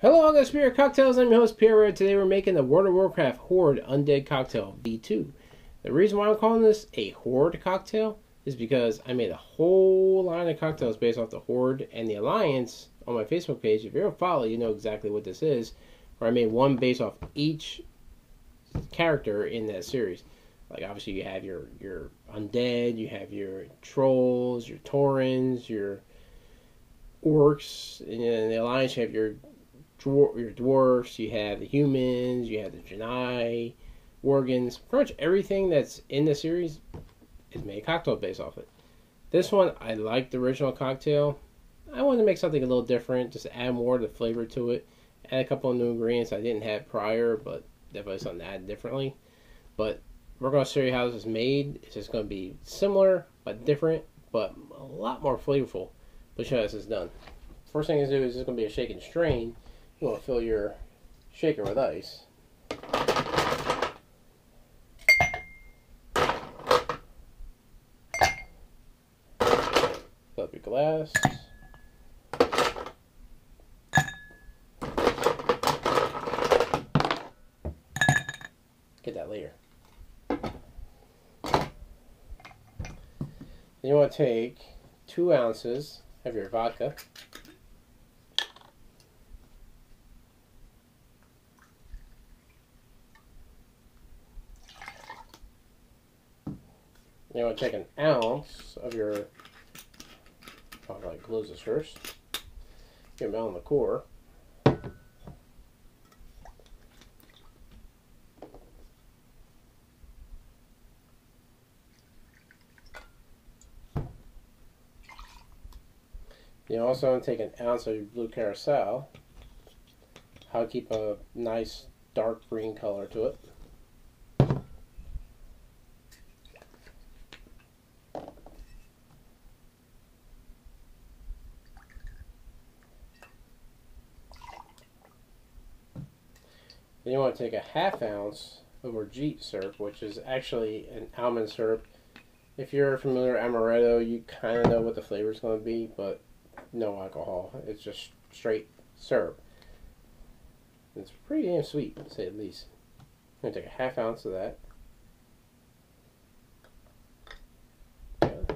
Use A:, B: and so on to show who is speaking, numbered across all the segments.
A: Hello, August Spirit Cocktails. I'm your host, Pierre. Today we're making the World of Warcraft Horde Undead Cocktail V2. The reason why I'm calling this a Horde cocktail is because I made a whole line of cocktails based off the Horde and the Alliance on my Facebook page. If you're a follower, you know exactly what this is. Where I made one based off each character in that series. Like obviously you have your Undead, you have your Trolls, your Taurens, your Orcs, and in the Alliance you have your dwarfs, you have the humans, you have the Janai, Worgans. Pretty much everything that's in the series is made a cocktail based off it. This one, I like the original cocktail. I wanted to make something a little different, just add more of the flavor to it. Add a couple of new ingredients I didn't have prior, but definitely something to add differently. But we're going to show you how this is made. It's just going to be similar, but different, but a lot more flavorful. But show you how this is done. First thing to do is it's going to be a shake and strain. You want to fill your shaker with ice. Fill up your glass. Get that later. Then you want to take 2 ounces of your vodka. You want to take an ounce of your, I'll like close this first, your Melon Liqueur. You also want to take an ounce of your blue Curacao. I'll keep a nice dark green color to it. Then you want to take a ½ ounce of Orgeat Syrup, which is actually an almond syrup. If you're familiar with amaretto, you kind of know what the flavor is going to be, but no alcohol. It's just straight syrup. It's pretty damn sweet, to say the least. I'm going to take a ½ ounce of that. Okay.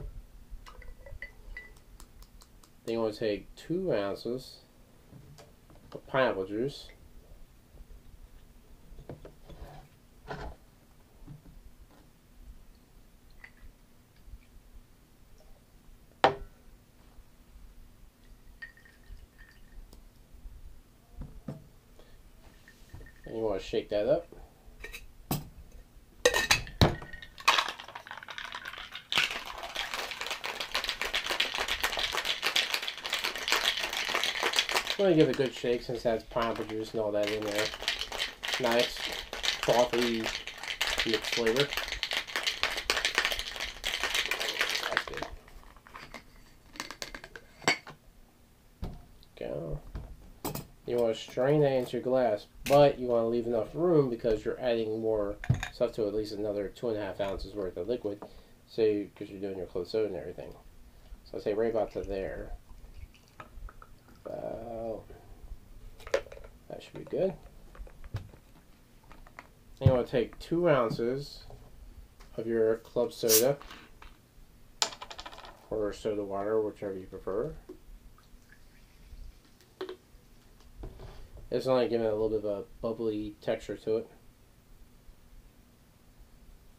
A: Then you want to take 2 ounces of pineapple juice. And you want to shake that up. I'm going to give it a good shake since it has pineapple juice and all that in there. Nice, frothy mixed flavor. That's good. Go. You want to strain that into your glass, but you want to leave enough room because you're adding more stuff to it, at least another 2½ ounces worth of liquid, so because you're doing your Club Soda and everything. So I say right about to there. About that should be good. And you want to take 2 ounces of your Club Soda or soda water, whichever you prefer. It's only giving it a little bit of a bubbly texture to it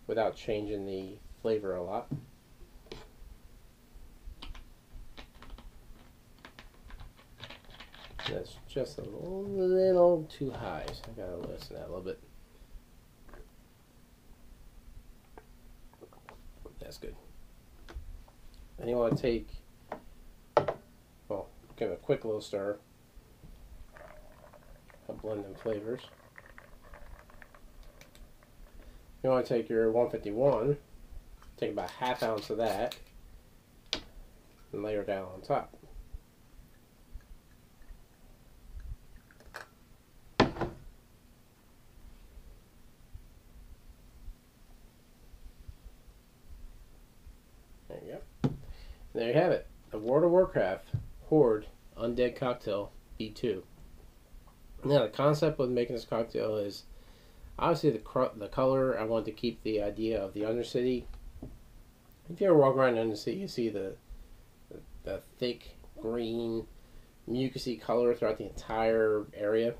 A: without changing the flavor a lot. That's just a little too high, so I gotta loosen that a little bit. That's good. Then you want to take, well, give it a quick little stir. Blend them flavors. You want to take your 151, take about ½ ounce of that, and layer it down on top. There you go. And there you have it. The World of Warcraft Horde Undead Cocktail V2. Now, the concept with making this cocktail is obviously the color. I wanted to keep the idea of the Undercity. If you ever walk around Undercity, you see the thick green, mucusy color throughout the entire area.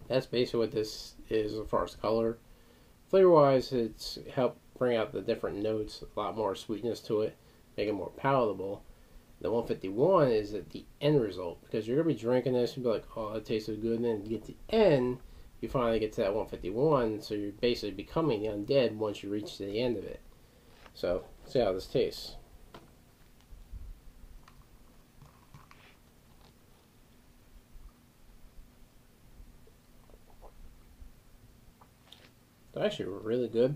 A: That's basically what this is as far as color. Flavor-wise, it's helped bring out the different notes, a lot more sweetness to it, make it more palatable. The 151 is at the end result, because you're going to be drinking this and be like, oh, it tastes so good, and then you get to the end, you finally get to that 151, so you're basically becoming the undead once you reach to the end of it. So, see how this tastes. It's actually really good.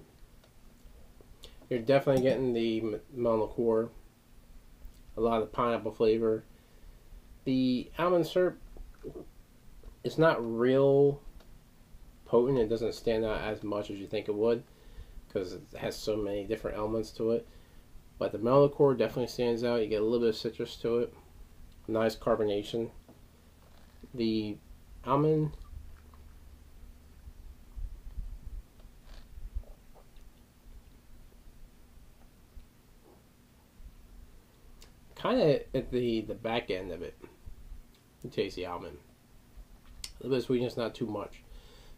A: You're definitely getting the Melon Liqueur, a lot of pineapple flavor. The almond syrup, it's not real potent. It doesn't stand out as much as you think it would because it has so many different elements to it. But the Melon Liqueur definitely stands out. You get a little bit of citrus to it, nice carbonation. The almond, kind of at the back end of it, you taste the almond. A little bit of sweetness, not too much.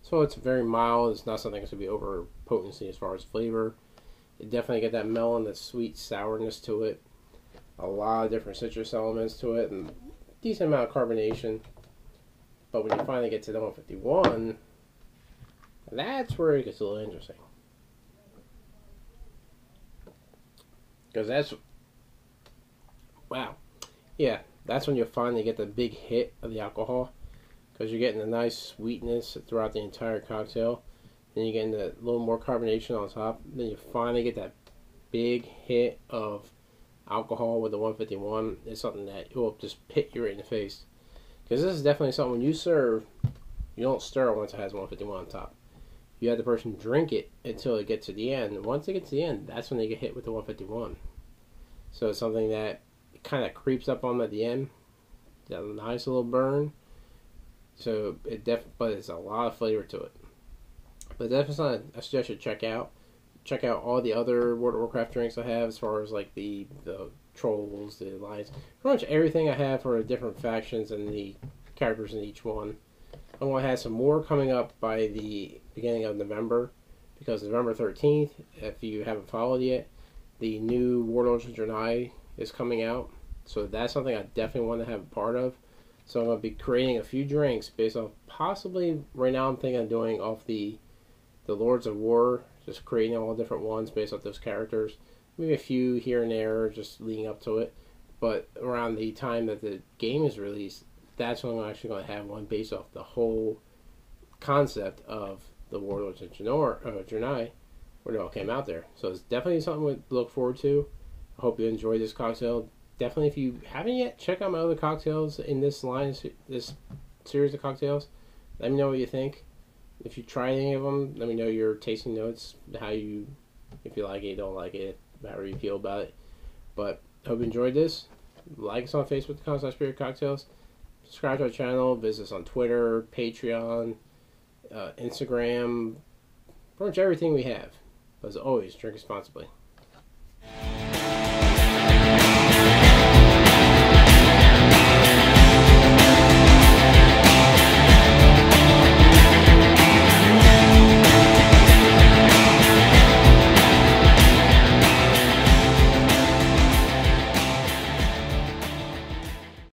A: So it's very mild. It's not something that's going to be over potency as far as flavor. You definitely get that melon, that sweet sourness to it. A lot of different citrus elements to it, and decent amount of carbonation. But when you finally get to the 151, that's where it gets a little interesting. Because that's, wow. Yeah, that's when you finally get the big hit of the alcohol. Because you're getting a nice sweetness throughout the entire cocktail. Then you're getting a little more carbonation on top. Then you finally get that big hit of alcohol with the 151. It's something that will just hit you right in the face. Because this is definitely something when you serve, you don't stir it once it has 151 on top. You have the person drink it until it gets to the end. And once they get to the end, that's when they get hit with the 151. So it's something that kind of creeps up on them at the end. Got a nice little burn. So but it's a lot of flavor to it. But definitely something I suggest you check out. Check out all the other World of Warcraft drinks I have, as far as like the trolls, the alliance, pretty much everything I have for the different factions and the characters in each one. I'm going to have some more coming up by the beginning of November, because November 13th, if you haven't followed yet, the new Warlords of Draenei is coming out. So that's something I definitely want to have a part of. So I'm going to be creating a few drinks based off, possibly, right now I'm thinking of doing off the Lords of War, just creating all different ones based off those characters. Maybe a few here and there just leading up to it. But around the time that the game is released, that's when I'm actually going to have one based off the whole concept of the Warlords of Draenei, where it all came out there. So it's definitely something to look forward to. I hope you enjoy this cocktail. Definitely, if you haven't yet, check out my other cocktails in this line, this series of cocktails. Let me know what you think. If you try any of them, let me know your tasting notes, if you like it, don't like it, however you feel about it. But hope you enjoyed this. Like us on Facebook, /Spirit Cocktails. Subscribe to our channel. Visit us on Twitter, Patreon, Instagram. Pretty much everything we have. But as always, drink responsibly.